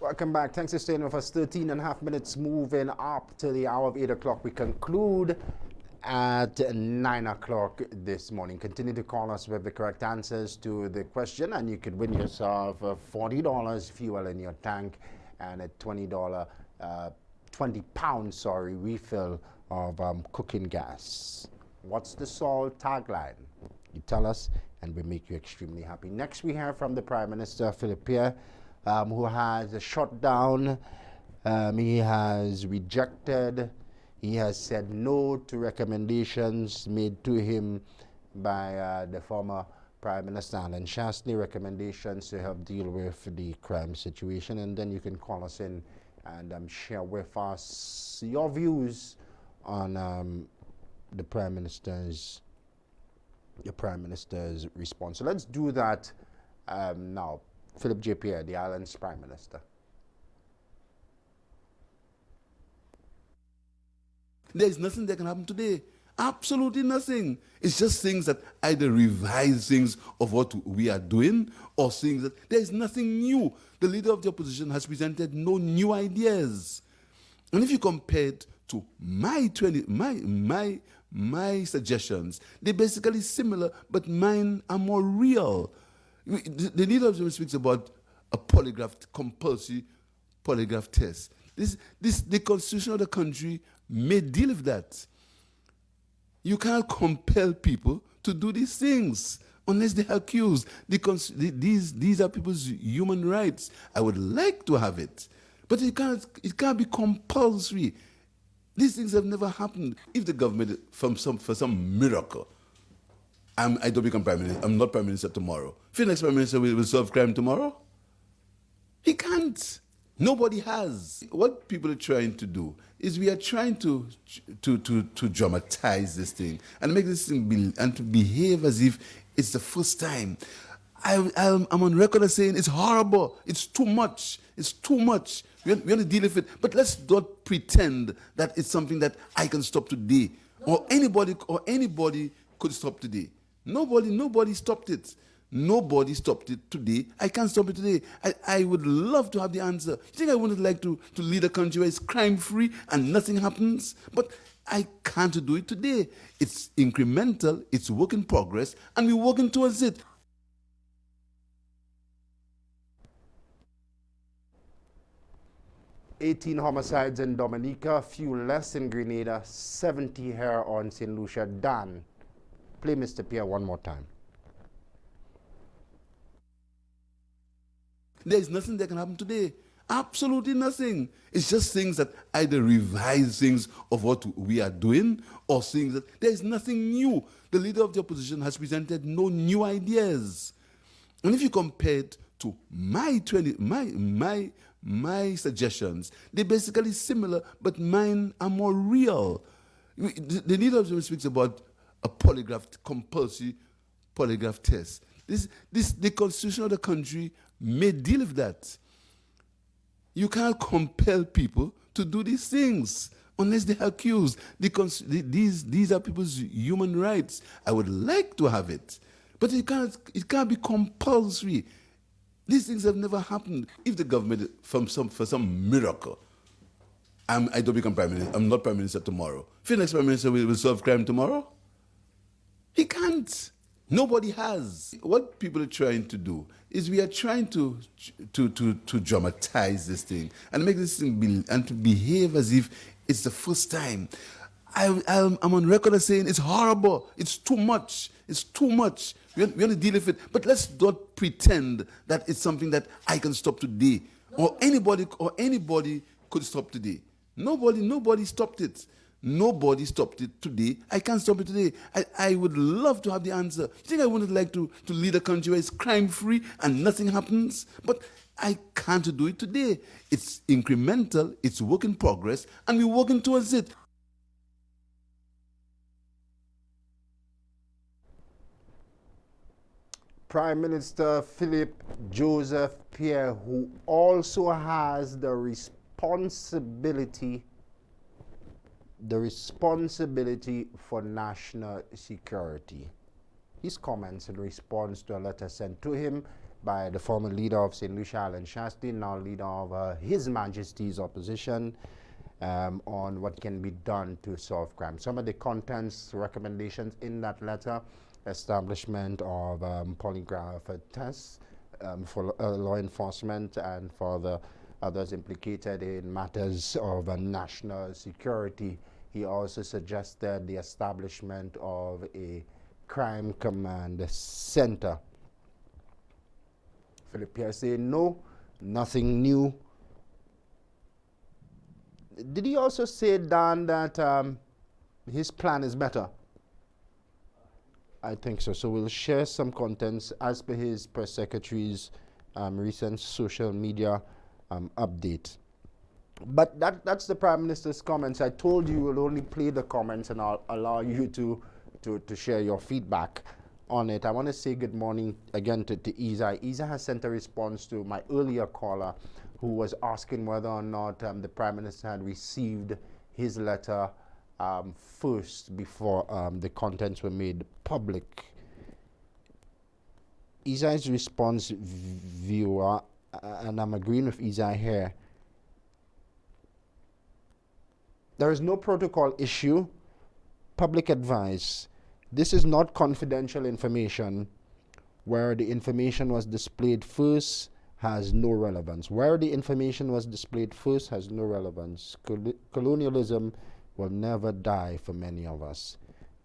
Welcome back. Thanks for staying with us. 13 and a half minutes moving up to the hour of 8 o'clock. We conclude at 9 o'clock this morning. Continue to call us with the correct answers to the question, and you could win yourself $40 fuel in your tank and a £20 refill of cooking gas. What's the SALT tagline? You tell us, and we make you extremely happy. Next, we hear from the Prime Minister, Pierre, who has shut down, he has rejected, he has said no to recommendations made to him by the former Prime Minister and Chastanet, recommendations to help deal with the crime situation. And then you can call us in and share with us your views on the Prime Minister's response. So let's do that now. Philip J. Pierre, the island's Prime Minister. There is nothing that can happen today. Absolutely nothing. It's just things that either revise things of what we are doing or things that there is nothing new. The leader of the opposition has presented no new ideas. And if you compare it to my suggestions, they're basically similar, but mine are more real. The leader of the opposition speaks about a compulsory polygraph test. The constitution of the country may deal with that. You can't compel people to do these things unless they are accused. These are people's human rights. I would like to have it, but it can't be compulsory. These things have never happened. If the government, for some miracle, I don't become Prime Minister, I'm not Prime Minister tomorrow. If the next Prime Minister will solve crime tomorrow, he can't. Nobody has. What people are trying to do is we are trying to dramatize this thing and make this thing and to behave as if it's the first time. I'm on record as saying it's horrible. It's too much. It's too much. We want to deal with it. But let's not pretend that it's something that I can stop today or anybody could stop today. Nobody stopped it. Nobody stopped it today. I can't stop it today. I would love to have the answer. You think I would like to lead a country where it's crime-free and nothing happens? But I can't do it today. It's incremental, it's work in progress, and we're working towards it. $18 homicides in Dominica, few less in Grenada, 70 here on St. Lucia. Dan, play Mr. Pierre one more time. There is nothing that can happen today. Absolutely nothing. It's just things that either revise things of what we are doing or things that there is nothing new. The leader of the opposition has presented no new ideas. And if you compare it to my suggestions, they're basically similar, but mine are more real. The leader of the opposition speaks about a compulsory polygraph test. The constitution of the country may deal with that. You can't compel people to do these things unless they are accused. These are people's human rights. I would like to have it, but it can't be compulsory. These things have never happened. If the government, for some miracle, I don't become Prime Minister, I'm not Prime Minister tomorrow. If the next Prime Minister will solve crime tomorrow, he can't. Nobody has. What people are trying to do is we are trying to dramatize this thing and make this thing and to behave as if it's the first time. I'm on record as saying it's horrible. It's too much. It's too much. We want to deal with it. But let's not pretend that it's something that I can stop today or anybody could stop today. Nobody stopped it. Nobody stopped it today. I can't stop it today. I would love to have the answer. You think I would like to lead a country where it's crime-free and nothing happens? But I can't do it today. It's incremental, it's work in progress, and we're working towards it. Prime Minister Philip Joseph Pierre, who also has the responsibility for national security. His comments in response to a letter sent to him by the former leader of St. Lucia, Chastanet, now leader of His Majesty's opposition, on what can be done to solve crime. Some of the contents, recommendations in that letter: establishment of polygraph tests for law enforcement and for the others implicated in matters of national security. He also suggested the establishment of a crime command center. Philip Pierre said no, nothing new. Did he also say, Dan, that his plan is better? I think so. So we'll share some contents as per his press secretary's recent social media update. But that's the Prime Minister's comments. I told you we'll only play the comments and I'll allow you to share your feedback on it. I want to say good morning again to Isa. Isa has sent a response to my earlier caller who was asking whether or not the Prime Minister had received his letter first before the contents were made public. Isa's response, viewer, and I'm agreeing with Isa here, there is no protocol issue. Public advice: this is not confidential information. Where the information was displayed first has no relevance. Where the information was displayed first has no relevance. Colonialism will never die for many of us.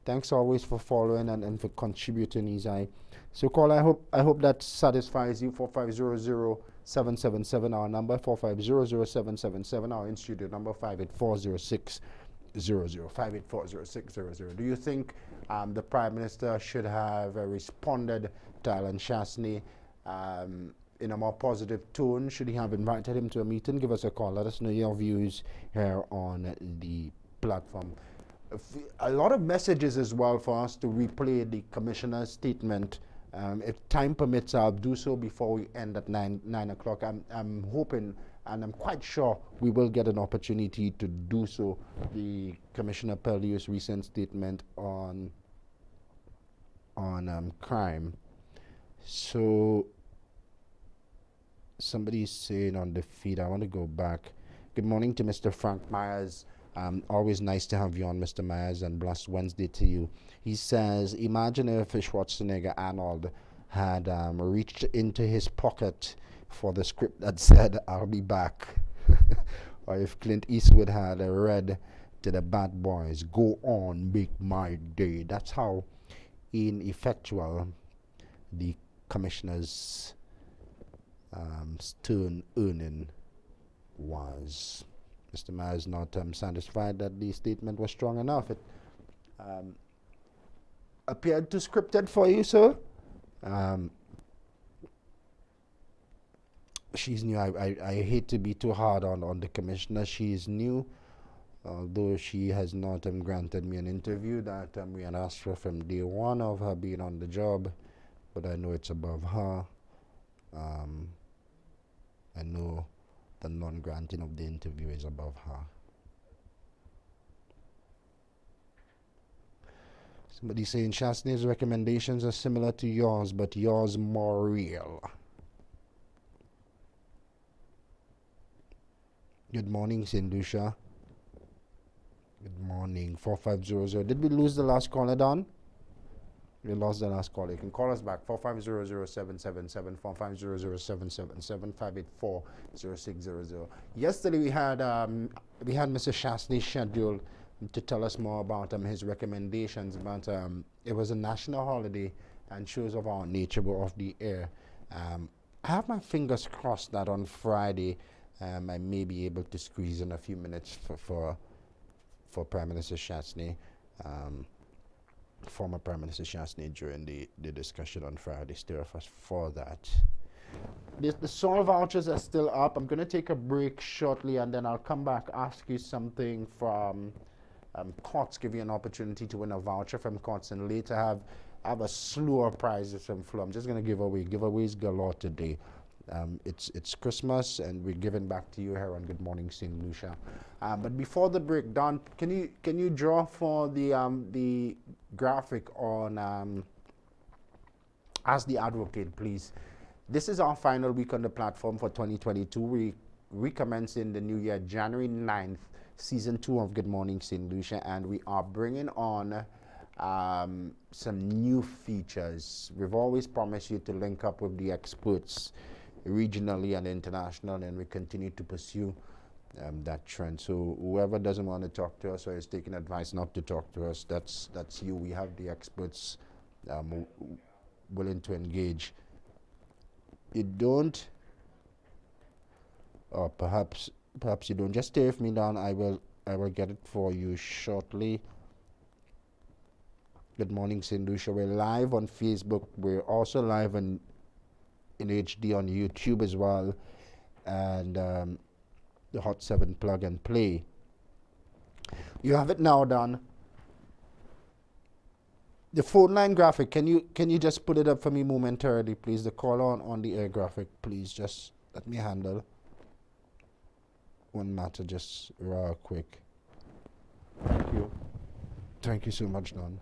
Thanks always for following and for contributing, Isai. So, call, I hope that satisfies you. 4500777, our number, 4500777, our in-studio number, 5840600, 5840600. Do you think the Prime Minister should have responded to Alan Chastanet in a more positive tone? Should he have invited him to a meeting? Give us a call. Let us know your views here on the platform. A lot of messages as well for us to replay the Commissioner's statement. If time permits, I'll do so before we end at 9 o'clock. I'm hoping and I'm quite sure we will get an opportunity to do so. The Commissioner Pellew's recent statement on crime. So somebody's saying on the feed, I want to go back. Good morning to Mr. Frank Myers. Always nice to have you on, Mr. Myers, and blessed Wednesday to you. He says, imagine if Schwarzenegger Arnold had reached into his pocket for the script that said, I'll be back. Or if Clint Eastwood had read to the bad boys, go on, make my day. That's how ineffectual the Commissioner's stern earning was. Mr. Myers not satisfied that the statement was strong enough. It appeared too scripted for you, sir. She's new. I hate to be too hard on the Commissioner. She is new, although she has not granted me an interview that we had asked for from day one of her being on the job. But I know it's above her. I know the non-granting of the interview is above her. Somebody saying Chastanet's recommendations are similar to yours, but yours more real. Good morning, St. Lucia. Good morning, 4500. Did we lose the last caller, Don? We lost the last caller. You can call us back, 4500777, 4500777, 5840600. Yesterday we had Mr. Chastanet scheduled to tell us more about his recommendations, but it was a national holiday and shows of our nature were off the air. I have my fingers crossed that on Friday I may be able to squeeze in a few minutes for Prime Minister Chastanet. Former Prime Minister Chastanet during the discussion on Friday. Stay with us for that. The SOL vouchers are still up. I'm going to take a break shortly and then I'll come back, ask you something from Courts, give you an opportunity to win a voucher from Courts, and later have a slew of prizes from Flo. I'm just going to give away. Giveaways galore today. It's Christmas and we're giving back to you here on Good Morning St. Lucia. But before the break, Don, can you draw for the graphic on Ask the Advocate, please? This is our final week on the platform for 2022. We recommence in the new year, January 9th, season 2 of Good Morning St. Lucia, and we are bringing on some new features. We've always promised you to link up with the experts regionally and international, and we continue to pursue that trend. So whoever doesn't want to talk to us or is taking advice not to talk to us, that's you. We have the experts willing to engage. You don't, or perhaps you don't. Just stay with me down. I will get it for you shortly. Good Morning St. Lucia. We're live on Facebook. We're also live in HD on YouTube as well, and the Hot 7 plug and play. You have it now done. The phone line graphic, can you just put it up for me momentarily, please? The call on the air graphic, please. Just let me handle one matter just real quick. Thank you. Thank you so much, Don.